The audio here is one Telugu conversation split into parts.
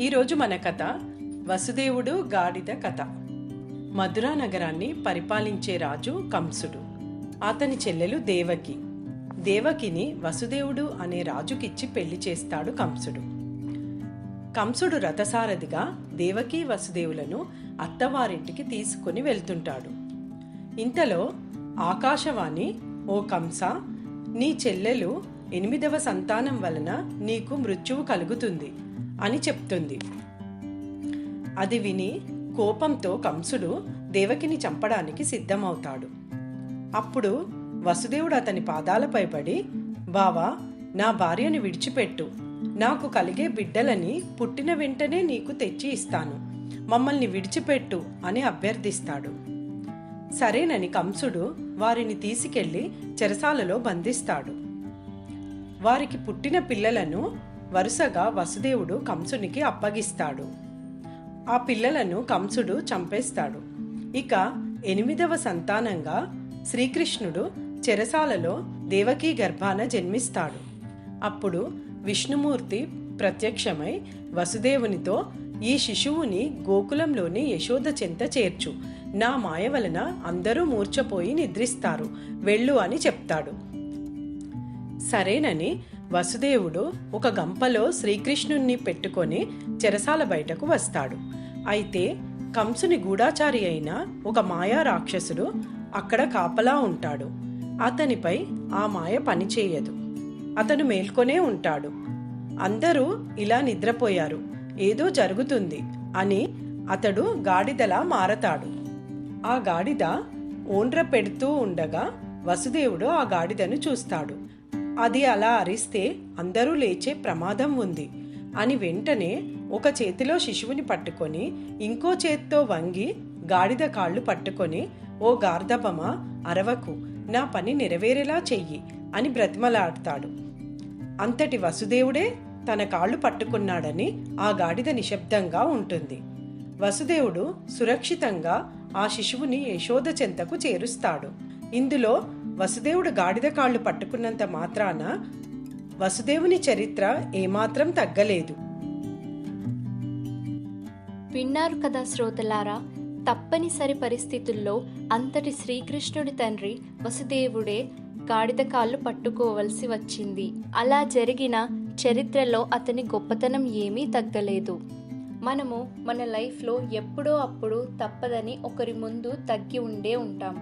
ఈరోజు మన కథ వసుదేవుడు గాడిద కథ. మధురా నగరాన్ని పరిపాలించే రాజు కంసుడు. అతని చెల్లెలు దేవకి. దేవకిని వసుదేవుడు అనే రాజుకిచ్చి పెళ్లి చేస్తాడు కంసుడు. కంసుడు రథసారథిగా దేవకి వసుదేవులను అత్తవారింటికి తీసుకుని వెళ్తుంటాడు. ఇంతలో ఆకాశవాణి, ఓ కంస, నీ చెల్లెలు 8వ సంతానం వలన నీకు మృత్యువు కలుగుతుంది అని చెప్తుంది. అది విని కోపంతో కంసుడు దేవకిని చంపడానికి సిద్ధమవుతాడు. అప్పుడు వసుదేవుడు అతని పాదాలపై పడి, బావా, నా భార్యను విడిచిపెట్టు, నాకు కలిగే బిడ్డలని పుట్టిన వెంటనే నీకు తెచ్చి ఇస్తాను, మమ్మల్ని విడిచిపెట్టు అని అభ్యర్థిస్తాడు. సరేనని కంసుడు వారిని తీసుకెళ్లి చెరసాలలో బంధిస్తాడు. వారికి పుట్టిన పిల్లలను వరుసగా వసుదేవుడు కంసునికి అప్పగిస్తాడు. ఆ పిల్లలను కంసుడు చంపేస్తాడు. ఇక 8వ సంతానంగా శ్రీకృష్ణుడు చెరసాలలో దేవకీ గర్భాన జన్మిస్తాడు. అప్పుడు విష్ణుమూర్తి ప్రత్యక్షమై వసుదేవునితో, ఈ శిశువుని గోకులంలోని యశోద చెంత చేర్చు, నా మాయ వలన అందరూ మూర్ఛపోయి నిద్రిస్తారు, వెళ్ళు అని చెప్తాడు. సరేనని వసుదేవుడు ఒక గంపలో శ్రీకృష్ణుణ్ణి పెట్టుకొని చెరసాల బయటకు వస్తాడు. అయితే కంసుని గూఢాచారి అయిన ఒక మాయా రాక్షసుడు అక్కడ కాపలా ఉంటాడు. అతనిపై ఆ మాయ పనిచేయదు. అతను మేల్కొనే ఉంటాడు. అందరూ ఇలా నిద్రపోయారు, ఏదో జరుగుతుంది అని అతడు గాడిదలా మారతాడు. ఆ గాడిద ఓండ్ర పెడుతూ ఉండగా వసుదేవుడు ఆ గాడిదను చూస్తాడు. అది అలా అరిస్తే అందరూ లేచే ప్రమాదం ఉంది అని వెంటనే ఒక చేతిలో శిశువుని పట్టుకొని ఇంకో చేత్తో వంగి గాడిద కాళ్ళు పట్టుకొని, ఓ గార్ధపమా, అరవకు, నా పని నెరవేరేలా చెయ్యి అని బ్రతిమలాడతాడు. అంతటి వసుదేవుడే తన కాళ్ళు పట్టుకున్నాడని ఆ గాడిద నిశ్శబ్దంగా ఉంటుంది. వసుదేవుడు సురక్షితంగా ఆ శిశువుని యశోద చెంతకు చేరుస్తాడు. ఇందులో వసుదేవుడు గాడిద కాళ్ళు పట్టుకున్నంత మాత్రాన వసుదేవుని చరిత్ర ఏమాత్రం తగ్గలేదు. విన్నారు కదా శ్రోతలారా, తప్పనిసరి పరిస్థితుల్లో అంతటి శ్రీకృష్ణుడి తండ్రి వసుదేవుడే గాడిద కాళ్ళు పట్టుకోవలసి వచ్చింది. అలా జరిగిన చరిత్రలో అతని గొప్పతనం ఏమీ తగ్గలేదు. మనము మన లైఫ్లో ఎప్పుడో అప్పుడు తప్పదని ఒకరి ముందు తగ్గి ఉండే ఉంటాం.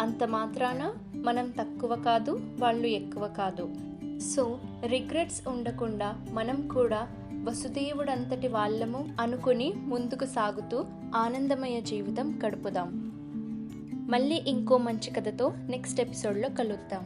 అంత మాత్రాన మనం తక్కువ కాదు, వాళ్ళు ఎక్కువ కాదు. సో రిగ్రెట్స్ ఉండకుండా మనం కూడా వసుదేవుడంతటి వాళ్ళము అనుకుని ముందుకు సాగుతూ ఆనందమయ జీవితం గడుపుదాం. మళ్ళీ ఇంకో మంచి కథతో నెక్స్ట్ ఎపిసోడ్లో కలుద్దాం.